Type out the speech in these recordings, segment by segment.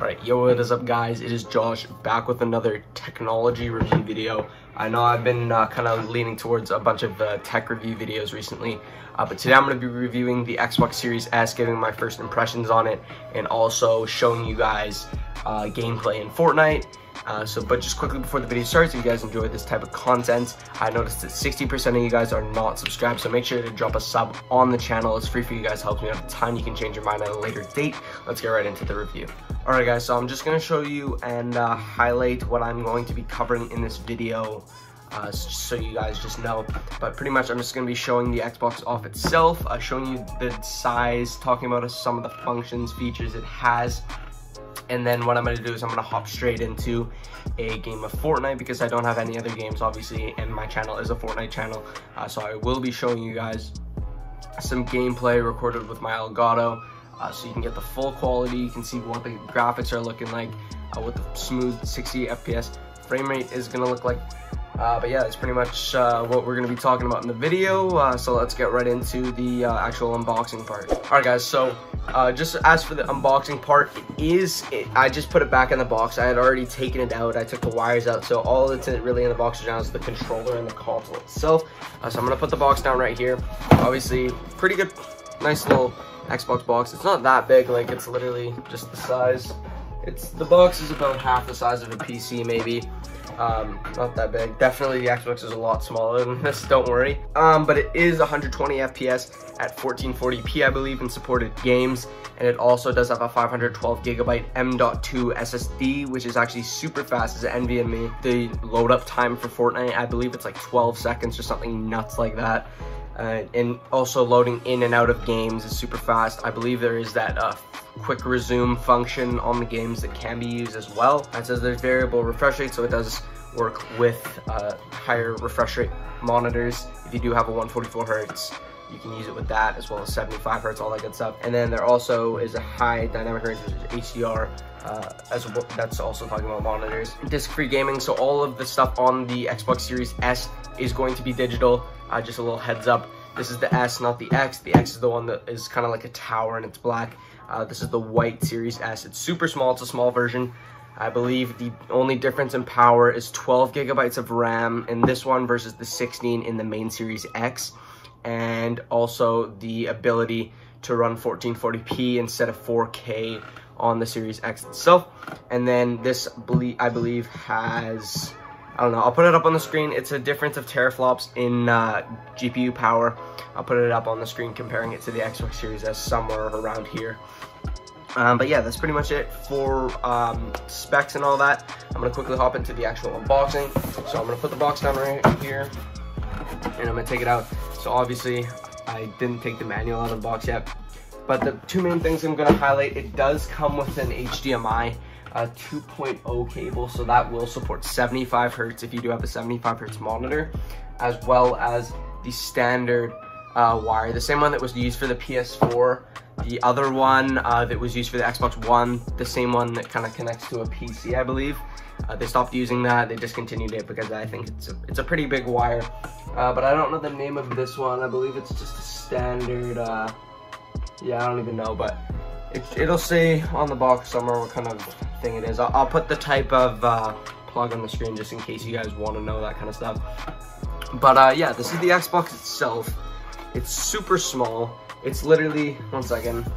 Alright, yo, what is up guys? It is Josh back with another technology review video. I know I've been kind of leaning towards a bunch of tech review videos recently, but today I'm going to be reviewing the Xbox Series S, giving my first impressions on it, and also showing you guys gameplay in Fortnite. But just quickly before the video starts, if you guys enjoy this type of content, I noticed that 60% of you guys are not subscribed, so make sure to drop a sub on the channel. It's free for you guys, helps me out a ton. You can change your mind at a later date. Let's get right into the review. Alright guys, so I'm just going to show you and highlight what I'm going to be covering in this video, so you guys just know. But pretty much I'm just going to be showing the Xbox off itself, showing you the size, talking about some of the functions, features it has. And then what I'm going to do is I'm going to hop straight into a game of Fortnite, because I don't have any other games obviously, and my channel is a Fortnite channel. So I will be showing you guys some gameplay recorded with my Elgato, so you can get the full quality. You can see what the graphics are looking like, what the smooth 60 FPS frame rate is going to look like. But yeah, that's pretty much what we're going to be talking about in the video. So let's get right into the actual unboxing part. Alright guys, so just as for the unboxing part, I just put it back in the box. I had already taken it out. I took the wires out, so all that's really in the box right now is the controller and the console itself. So I'm going to put the box down right here. Obviously, pretty good, nice little Xbox box. It's not that big, like it's literally just the size. The box is about half the size of a PC maybe. Not that big. Definitely the Xbox is a lot smaller than this, don't worry. But it is 120 FPS at 1440p, I believe, in supported games. And it also does have a 512GB M.2 SSD, which is actually super fast. It's an NVMe. The load up time for Fortnite, I believe it's like 12 seconds or something nuts like that. And also loading in and out of games is super fast. I believe there is that quick resume function on the games that can be used as well. It says there's variable refresh rate, so it does work with higher refresh rate monitors. If you do have a 144 hertz, you can use it with that, as well as 75 hertz, all that good stuff. And then there also is a high dynamic range, which is HDR, as well. That's also talking about monitors. Disc-free gaming, so all of the stuff on the Xbox Series S is going to be digital. Just a little heads up, this is the S, not the X. The X is the one that is kind of like a tower and it's black. This is the white Series S. It's super small, it's a small version. I believe the only difference in power is 12GB of RAM in this one versus the 16 in the main Series X. And also the ability to run 1440p instead of 4K on the Series X itself. And then this, I believe, has, I don't know, I'll put it up on the screen. It's a difference of teraflops in GPU power. I'll put it up on the screen comparing it to the Xbox Series S, somewhere around here. But yeah, that's pretty much it for specs and all that. I'm going to quickly hop into the actual unboxing. So I'm going to put the box down right here, and I'm going to take it out. So obviously, I didn't take the manual out of the box yet. But the two main things I'm going to highlight, it does come with an HDMI 2.0 cable, so that will support 75 hertz if you do have a 75 hertz monitor, as well as the standard wire, the same one that was used for the PS4, the other one that was used for the Xbox One, the same one that kind of connects to a PC, I believe. They stopped using that, they discontinued it because I think it's a pretty big wire. But I don't know the name of this one. I believe it's just a standard, yeah, I don't even know, but it'll say on the box somewhere what kind of thing it is. I'll put the type of plug on the screen just in case you guys want to know that kind of stuff. But yeah, this is the Xbox itself. It's super small. It's literally, one second,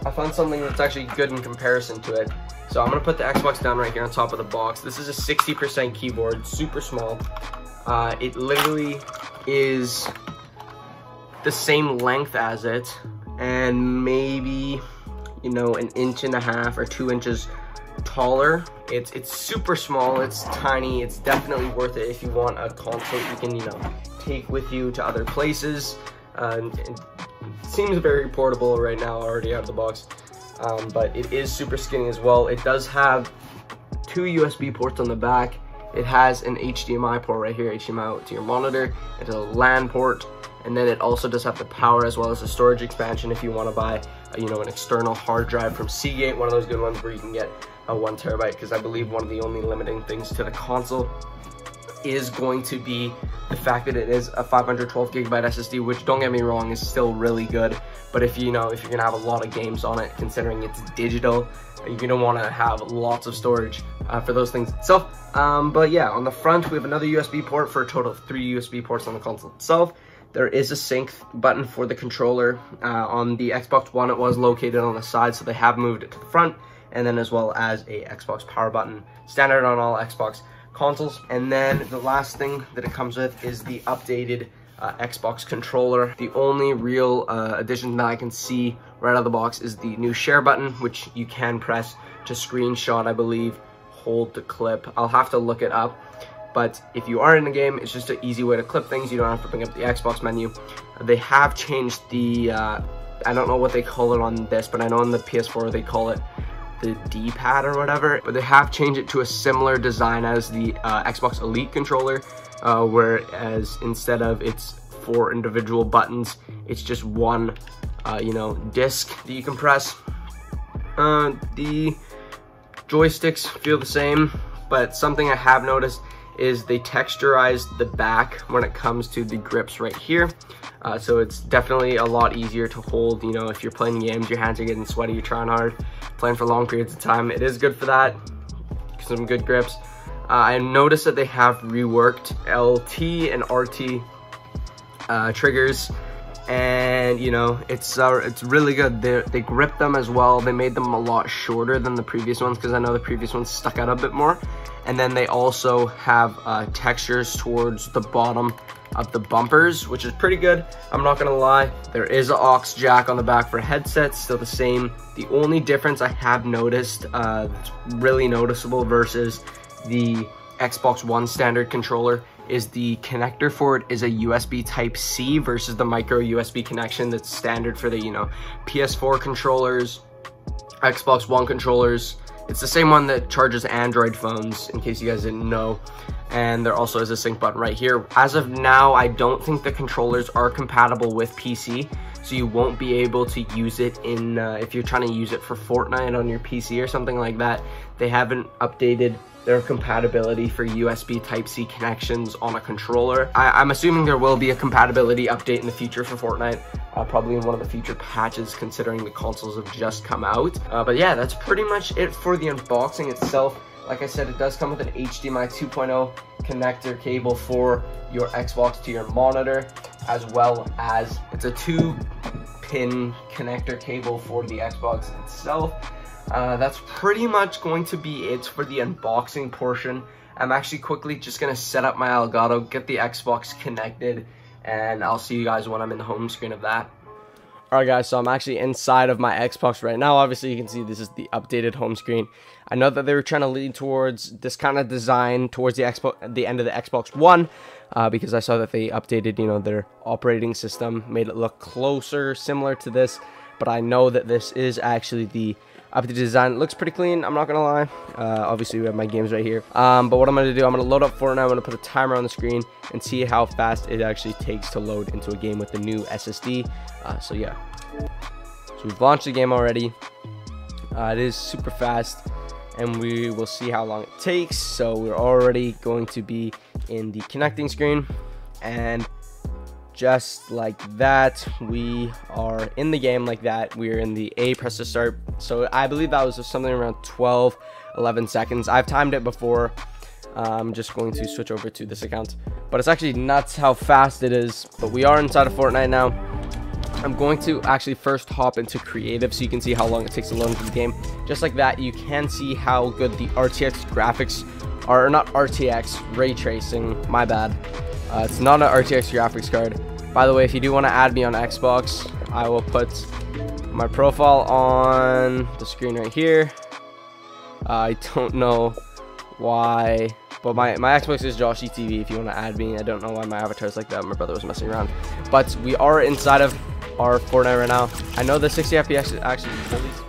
I found something that's actually good in comparison to it. So I'm gonna put the Xbox down right here on top of the box. This is a 60% keyboard, super small. It literally is the same length as it, and maybe, you know, an inch and a half or 2 inches taller. It's super small, it's tiny. It's definitely worth it if you want a console you can, you know, take with you to other places. It seems very portable right now, already out of the box, but it is super skinny as well. It does have 2 USB ports on the back. It has an HDMI port right here, HDMI out to your monitor. It's a LAN port, and then it also does have the power as well as a storage expansion if you want to buy, you know, an external hard drive from Seagate, one of those good ones where you can get a 1 terabyte, because I believe one of the only limiting things to the console is going to be the fact that it is a 512 gigabyte SSD, which, don't get me wrong, is still really good. But if you're gonna have a lot of games on it, considering it's digital, you're gonna want to have lots of storage for those things itself. But yeah, on the front we have another USB port for a total of 3 USB ports on the console itself. There is a sync button for the controller. On the Xbox One, it was located on the side, so they have moved it to the front, and then as well as a Xbox power button, standard on all Xbox consoles. And then the last thing that it comes with is the updated Xbox controller. The only real addition that I can see right out of the box is the new share button, which you can press to screenshot, I believe, hold to clip. I'll have to look it up. But if you are in the game, it's just an easy way to clip things. You don't have to bring up the Xbox menu. They have changed the, I don't know what they call it on this, but I know on the PS4 they call it the D-pad or whatever. But they have changed it to a similar design as the Xbox Elite controller, whereas instead of its 4 individual buttons, it's just one, disc that you can press. The joysticks feel the same, but something I have noticed is they texturized the back when it comes to the grips right here. So it's definitely a lot easier to hold. If you're playing games, your hands are getting sweaty, you're trying hard, playing for long periods of time, it is good for that. Some good grips. I noticed that they have reworked LT and RT triggers, and it's really good. They grip them as well. They made them a lot shorter than the previous ones, because I know the previous ones stuck out a bit more. And then they also have textures towards the bottom of the bumpers, which is pretty good. I'm not gonna lie. There is an aux jack on the back for headsets, still the same. The only difference I have noticed that's really noticeable versus the Xbox One standard controller is the connector for it is a USB Type-C versus the micro USB connection that's standard for the PS4 controllers, Xbox One controllers. It's the same one that charges Android phones, in case you guys didn't know. And there also is a sync button right here. As of now, I don't think the controllers are compatible with PC, so you won't be able to use it in, if you're trying to use it for Fortnite on your PC or something like that. They haven't updated their compatibility for USB Type-C connections on a controller. I'm assuming there will be a compatibility update in the future for Fortnite, probably in one of the future patches, considering the consoles have just come out. But yeah, that's pretty much it for the unboxing itself. Like I said, it does come with an HDMI 2.0 connector cable for your Xbox to your monitor, as well as it's a 2-pin connector cable for the Xbox itself. That's pretty much going to be it for the unboxing portion. I'm actually quickly just going to set up my Elgato, get the Xbox connected, and I'll see you guys when I'm in the home screen of that. Alright guys, so I'm actually inside of my Xbox right now. Obviously you can see this is the updated home screen. I know that they were trying to lean towards this kind of design towards the end of the Xbox One, because I saw that they updated, their operating system, made it look closer, similar to this. But I know that this is actually the updated design. It looks pretty clean, I'm not gonna lie. Obviously we have my games right here. But what I'm gonna do, I'm gonna load up Fortnite. I'm gonna put a timer on the screen and see how fast it actually takes to load into a game with the new SSD. So yeah, so we've launched the game already. It is super fast, and we will see how long it takes. So we're already going to be in the connecting screen, and just like that, we are in the game like that. We're in the press to start. So I believe that was something around 11 seconds. I've timed it before. I'm just going to switch over to this account, but it's actually nuts how fast it is. But we are inside of Fortnite now. I'm going to actually first hop into creative so you can see how long it takes to load into the game. Just like that, you can see how good the RTX graphics are, or not RTX, ray tracing, my bad. It's not an RTX graphics card. By the way, if you do want to add me on Xbox, I will put my profile on the screen right here. I don't know why, but my Xbox is Josh ETV if you want to add me. I don't know why my avatar is like that. My brother was messing around. But we are inside of our Fortnite right now. I know the 60 FPS is actually released.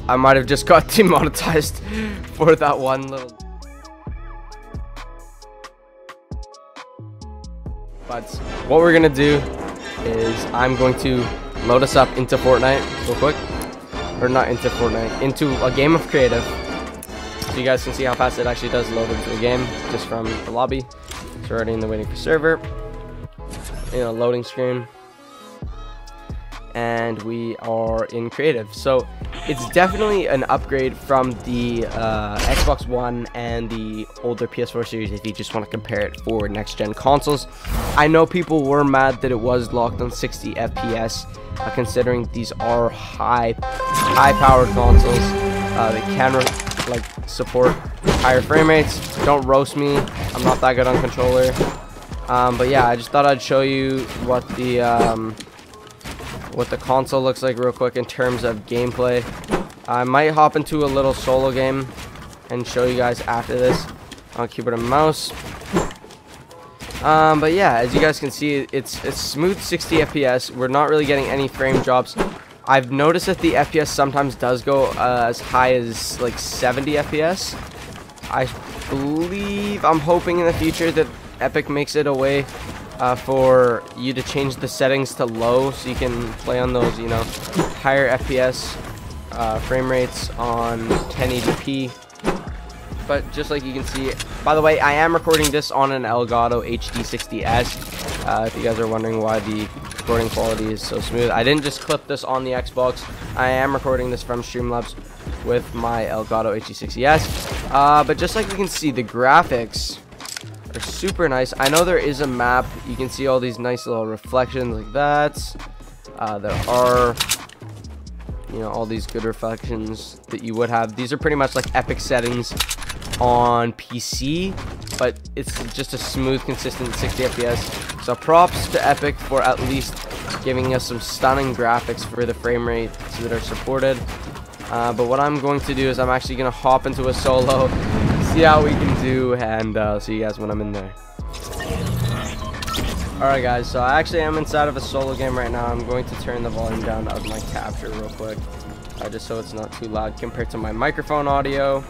I might have just got demonetized for that one little. But what we're gonna do is I'm going to load us up into Fortnite real quick, or not into Fortnite, into a game of creative. So you guys can see how fast it actually does load into the game just from the lobby. So we're already in the waiting for server, loading screen, and we are in creative. So it's definitely an upgrade from the Xbox One and the older PS4 series if you just want to compare it for next gen consoles. I know people were mad that it was locked on 60 FPS, considering these are high powered consoles. They can support higher frame rates. Don't roast me, I'm not that good on controller. But yeah, I just thought I'd show you what the console looks like real quick in terms of gameplay. I might hop into a little solo game and show you guys after this on keyboard and mouse. But yeah, as you guys can see, it's smooth 60 FPS. We're not really getting any frame drops. I've noticed that the FPS sometimes does go as high as like 70 FPS. I'm hoping in the future that Epic makes it a way for you to change the settings to low, so you can play on those, higher FPS frame rates on 1080p. But just like you can see, by the way, I am recording this on an Elgato HD60S. If you guys are wondering why the recording quality is so smooth, I didn't just clip this on the Xbox. I am recording this from Streamlabs with my Elgato HD60S. But just like you can see, the graphics are super nice. I know there is a map. You can see all these nice little reflections like that. There are, all these good reflections that you would have. These are pretty much like Epic settings on PC, but it's just a smooth, consistent 60 FPS. So props to Epic for at least giving us some stunning graphics for the frame rates that are supported. But what I'm going to do is I'm actually going to hop into a solo, see how we can do, and see you guys when I'm in there. Alright guys, so I actually am inside of a solo game right now. I'm going to turn the volume down of my capture real quick, just so it's not too loud compared to my microphone audio.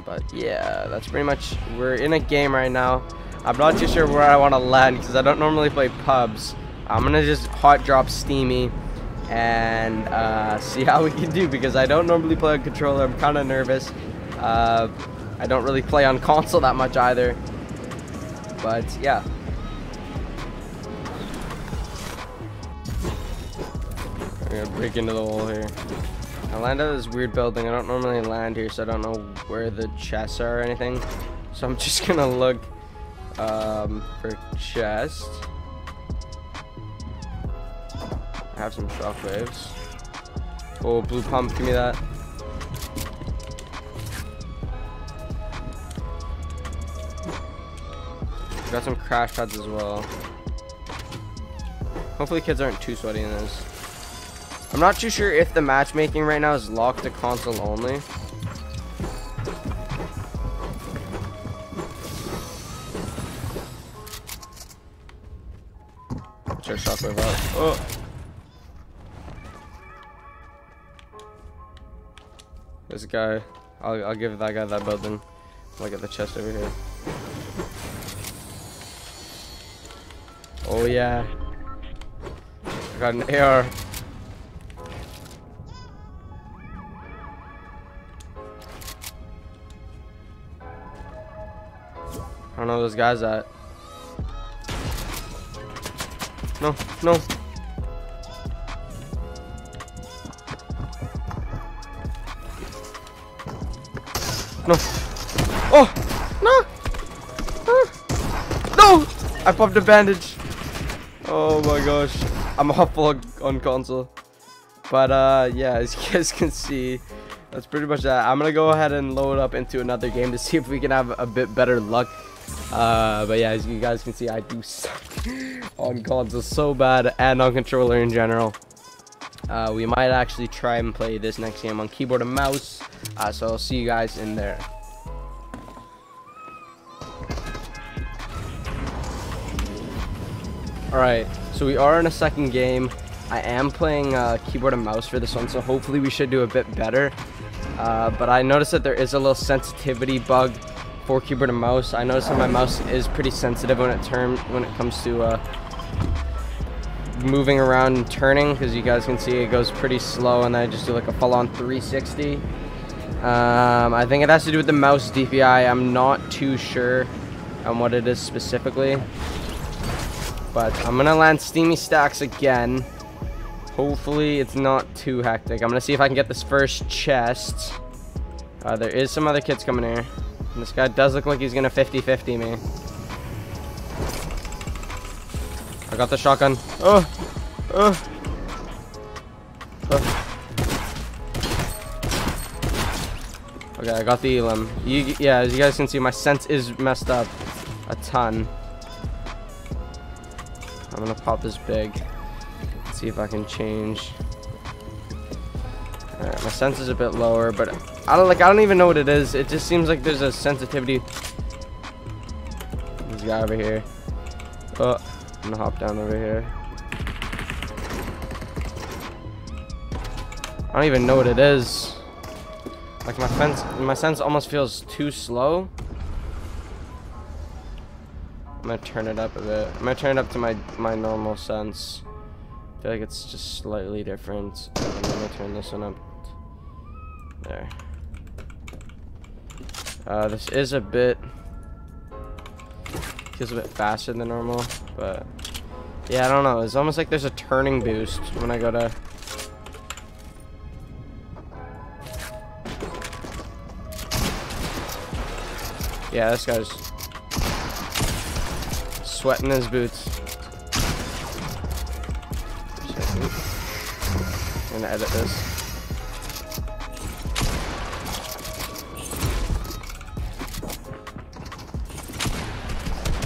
But yeah, that's pretty much, we're in a game right now. I'm not too sure where I want to land because I don't normally play pubs. I'm gonna just hot drop Steamy and see how we can do, because I don't normally play on controller. I'm kind of nervous. I don't really play on console that much either, but yeah. I'm gonna break into the wall here. I landed at this weird building. I don't normally land here, so I don't know where the chests are or anything. So I'm just gonna look for chests. I have some shockwaves. Oh, blue pump, give me that. Got some crash pads as well. Hopefully kids aren't too sweaty in this. I'm not too sure if the matchmaking right now is locked to console only. Sure, shockwave out. Oh. There's a guy. I'll give that guy that building. Look at the chest over here. Oh yeah. I got an AR. I don't know where those guys at. No, no. No. Oh, no. No. I popped a bandage. Oh my gosh. I'm off on console. But yeah, as you guys can see, that's pretty much that. I'm gonna go ahead and load up into another game to see if we can have a bit better luck. But yeah, as you guys can see, I do suck on console so bad, and on controller in general. We might actually try and play this next game on keyboard and mouse. So I'll see you guys in there. Alright, so we are in a second game. I am playing keyboard and mouse for this one, so hopefully we should do a bit better. But I noticed that there is a little sensitivity bug for keyboard and mouse. I noticed that my mouse is pretty sensitive when it comes to moving around and turning, because you guys can see it goes pretty slow, and then I just do like a full-on 360. I think it has to do with the mouse DPI. I'm not too sure on what it is specifically. But I'm going to land Steamy Stacks again. Hopefully it's not too hectic. I'm going to see if I can get this first chest. There is some other kids coming here. And this guy does look like he's going to 50-50 me. I got the shotgun. Okay, I got the elim. Yeah, as you guys can see, my sense is messed up a ton. I'm gonna pop this big. Let's see if I can change. Alright, my sense is a bit lower, but I don't even know what it is. It just seems like there's a sensitivity. This guy over here. Oh, I'm gonna hop down over here. I don't even know what it is. Like my sense almost feels too slow. I'm gonna turn it up a bit. I'm gonna turn it up to my normal sense. I feel like it's just slightly different. I'm gonna turn this one up. There. This is a bit, feels a bit faster than normal, but yeah, I don't know. It's almost like there's a turning boost when I go to. Yeah, this guy's sweating his boots. I'm gonna edit this.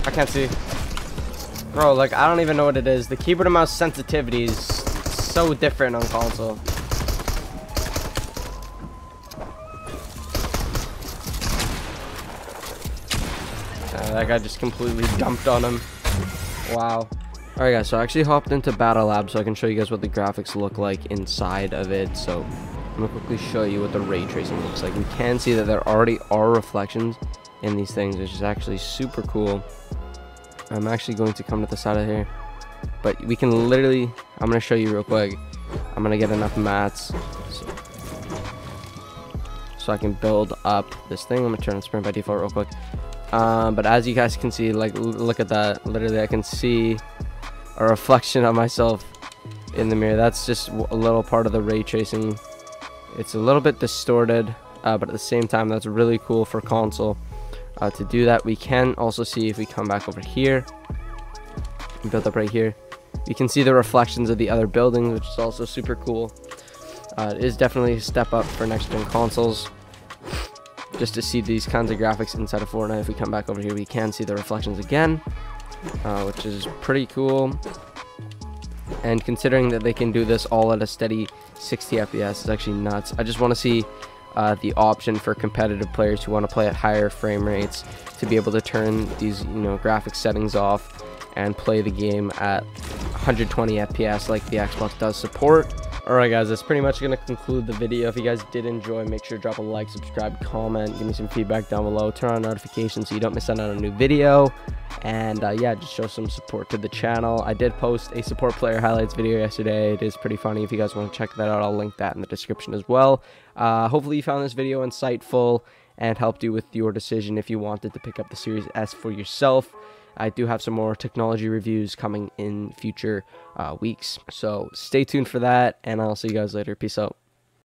I can't see. Bro, like, I don't even know what it is. The keyboard and mouse sensitivity is so different on console. That guy just completely dumped on him. Wow. Alright guys, so I actually hopped into Battle Lab so I can show you guys what the graphics look like inside of it. So I'm going to quickly show you what the ray tracing looks like. We can see that there already are reflections in these things, which is actually super cool. I'm actually going to come to the side of here. But we can literally, I'm going to show you real quick. I'm going to get enough mats so I can build up this thing. I'm going to turn on sprint by default real quick. But as you guys can see, like, look at that. Literally, I can see a reflection of myself in the mirror. That's just a little part of the ray tracing. It's a little bit distorted, but at the same time, that's really cool for console. To do that, we can also see, if we come back over here and build up right here, you can see the reflections of the other buildings, which is also super cool. It is definitely a step up for next-gen consoles. Just to see these kinds of graphics inside of Fortnite. If we come back over here, we can see the reflections again, which is pretty cool. And considering that they can do this all at a steady 60 FPS, it's actually nuts. I just want to see the option for competitive players who want to play at higher frame rates to be able to turn these, graphics settings off and play the game at 120 FPS like the Xbox does support. Alright guys, that's pretty much going to conclude the video. If you guys did enjoy, make sure to drop a like, subscribe, comment, give me some feedback down below, turn on notifications so you don't miss out on a new video, and yeah, just show some support to the channel. I did post a support player highlights video yesterday. It is pretty funny. If you guys want to check that out, I'll link that in the description as well. Hopefully you found this video insightful and helped you with your decision if you wanted to pick up the Series S for yourself. I do have some more technology reviews coming in future weeks, so stay tuned for that, and I'll see you guys later. Peace out.